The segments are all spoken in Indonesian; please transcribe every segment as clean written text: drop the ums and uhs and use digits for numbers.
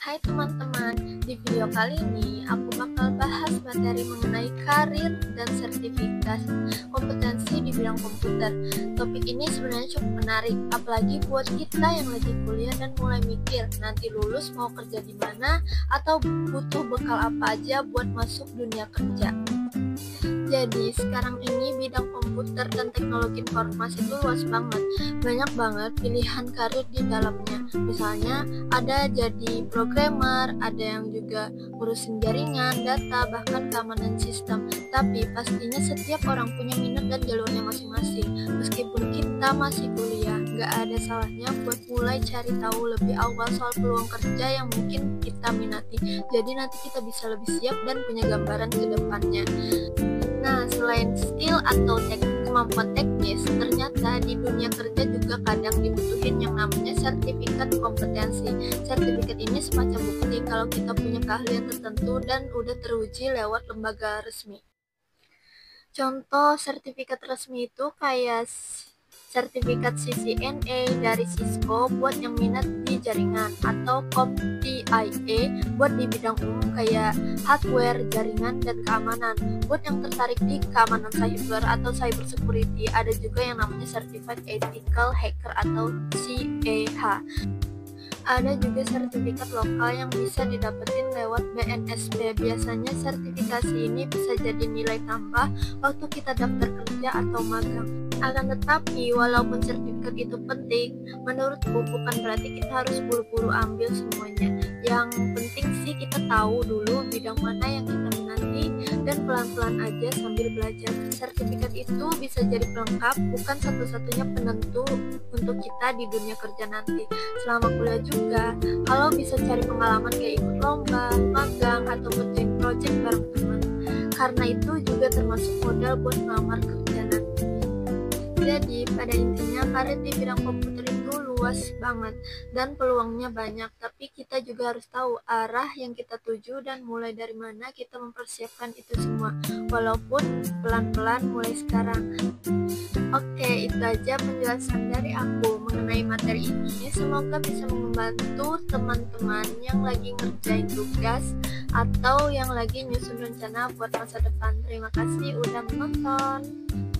Hai teman-teman, di video kali ini aku bakal bahas materi mengenai karir dan sertifikat kompetensi di bidang komputer. Topik ini sebenarnya cukup menarik, apalagi buat kita yang lagi kuliah dan mulai mikir nanti lulus mau kerja di mana atau butuh bekal apa aja buat masuk dunia kerja. Jadi sekarang ini bidang komputer dan teknologi informasi itu luas banget. Banyak banget pilihan karir di dalamnya. Misalnya ada jadi programmer, ada yang juga ngurusin jaringan, data, bahkan keamanan sistem. Tapi pastinya setiap orang punya minat dan jalurnya masing-masing. Meskipun kita masih kuliah, gak ada salahnya buat mulai cari tahu lebih awal soal peluang kerja yang mungkin kita minati. Jadi nanti kita bisa lebih siap dan punya gambaran ke depannya. Nah, selain skill atau kemampuan teknis, ternyata di dunia kerja juga kadang dibutuhin yang namanya sertifikat kompetensi. Sertifikat ini semacam bukti kalau kita punya keahlian tertentu dan udah teruji lewat lembaga resmi. Contoh sertifikat resmi itu kayak sertifikat CCNA dari Cisco buat yang minat di jaringan, atau CompTIA buat di bidang umum kayak hardware, jaringan, dan keamanan. Buat yang tertarik di keamanan cyber atau cyber security, ada juga yang namanya Certified Ethical Hacker atau CEH. Ada juga sertifikat lokal yang bisa didapetin lewat BNSP. Biasanya sertifikasi ini bisa jadi nilai tambah waktu kita daftar kerja atau magang. Akan tetapi, walaupun sertifikat itu penting, menurutku bukan berarti kita harus buru-buru ambil semuanya. Yang penting sih kita tahu dulu bidang mana yang kita minati dan pelan-pelan aja sambil belajar. Sertifikat itu bisa jadi pelengkap, bukan satu-satunya penentu untuk kita di dunia kerja nanti. Selama kuliah juga, kalau bisa cari pengalaman kayak ikut lomba, magang, atau ngerjain project bareng teman. Karena itu juga termasuk modal buat melamar kerja nanti. Jadi pada intinya karir di bidang komputer itu luas banget dan peluangnya banyak, tapi kita juga harus tahu arah yang kita tuju dan mulai dari mana kita mempersiapkan itu semua, walaupun pelan-pelan mulai sekarang. Oke, itu aja penjelasan dari aku mengenai materi ini. Semoga bisa membantu teman-teman yang lagi ngerjain tugas atau yang lagi nyusun rencana buat masa depan. Terima kasih udah menonton.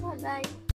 Bye-bye.